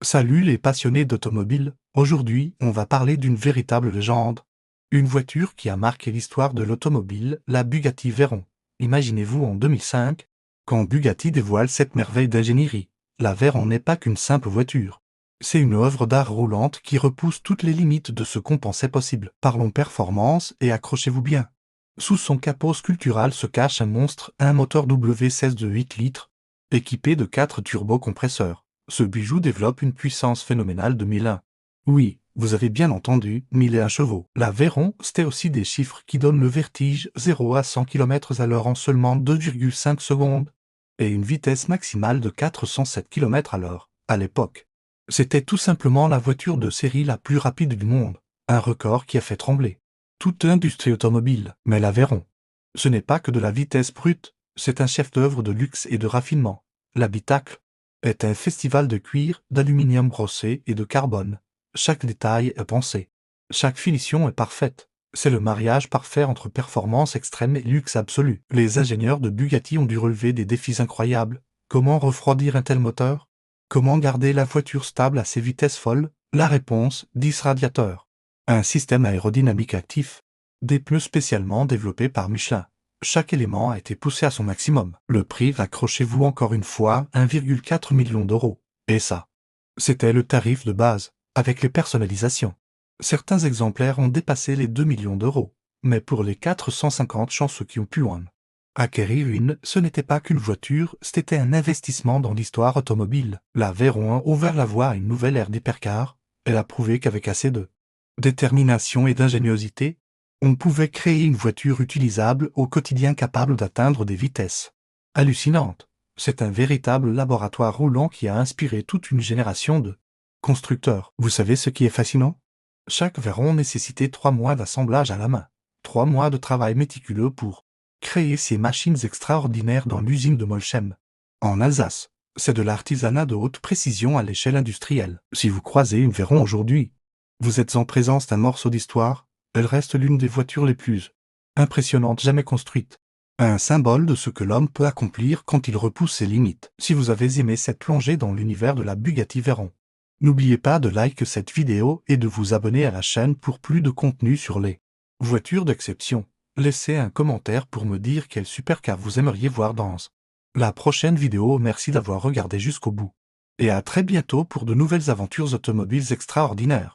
Salut les passionnés d'automobile, aujourd'hui on va parler d'une véritable légende. Une voiture qui a marqué l'histoire de l'automobile, la Bugatti Veyron. Imaginez-vous en 2005, quand Bugatti dévoile cette merveille d'ingénierie. La Veyron n'est pas qu'une simple voiture. C'est une œuvre d'art roulante qui repousse toutes les limites de ce qu'on pensait possible. Parlons performance et accrochez-vous bien. Sous son capot sculptural se cache un monstre, un moteur W16 de 8 litres, équipé de 4 turbocompresseurs. Ce bijou développe une puissance phénoménale de 1001. Oui, vous avez bien entendu, 1001 chevaux. La Veyron, c'était aussi des chiffres qui donnent le vertige 0 à 100 km/h en seulement 2,5 secondes, et une vitesse maximale de 407 km/h, à l'époque. C'était tout simplement la voiture de série la plus rapide du monde, un record qui a fait trembler toute l'industrie automobile. Mais la Veyron, ce n'est pas que de la vitesse brute, c'est un chef-d'œuvre de luxe et de raffinement. L'habitacle est un festival de cuir, d'aluminium brossé et de carbone. Chaque détail est pensé. Chaque finition est parfaite. C'est le mariage parfait entre performance extrême et luxe absolu. Les ingénieurs de Bugatti ont dû relever des défis incroyables. Comment refroidir un tel moteur? Comment garder la voiture stable à ces vitesses folles? La réponse, 10 radiateurs. Un système aérodynamique actif. Des pneus spécialement développés par Michelin. Chaque élément a été poussé à son maximum. Le prix, accrochez-vous encore une fois, 1,4 million d'euros. Et ça, c'était le tarif de base, avec les personnalisations. Certains exemplaires ont dépassé les 2 millions d'euros. Mais pour les 450 chanceux qui ont pu en acquérir une, ce n'était pas qu'une voiture, c'était un investissement dans l'histoire automobile. La Veyron a ouvert la voie à une nouvelle ère d'hypercar. Elle a prouvé qu'avec assez de détermination et d'ingéniosité, on pouvait créer une voiture utilisable au quotidien capable d'atteindre des vitesses hallucinantes. C'est un véritable laboratoire roulant qui a inspiré toute une génération de constructeurs. Vous savez ce qui est fascinant? Chaque Veyron nécessitait 3 mois d'assemblage à la main. 3 mois de travail méticuleux pour créer ces machines extraordinaires dans l'usine de Molsheim, en Alsace. C'est de l'artisanat de haute précision à l'échelle industrielle. Si vous croisez une Veyron aujourd'hui, vous êtes en présence d'un morceau d'histoire. Elle reste l'une des voitures les plus impressionnantes jamais construites. Un symbole de ce que l'homme peut accomplir quand il repousse ses limites. Si vous avez aimé cette plongée dans l'univers de la Bugatti Veyron, n'oubliez pas de liker cette vidéo et de vous abonner à la chaîne pour plus de contenu sur les voitures d'exception. Laissez un commentaire pour me dire quel supercar vous aimeriez voir dans la prochaine vidéo. Merci d'avoir regardé jusqu'au bout. Et à très bientôt pour de nouvelles aventures automobiles extraordinaires.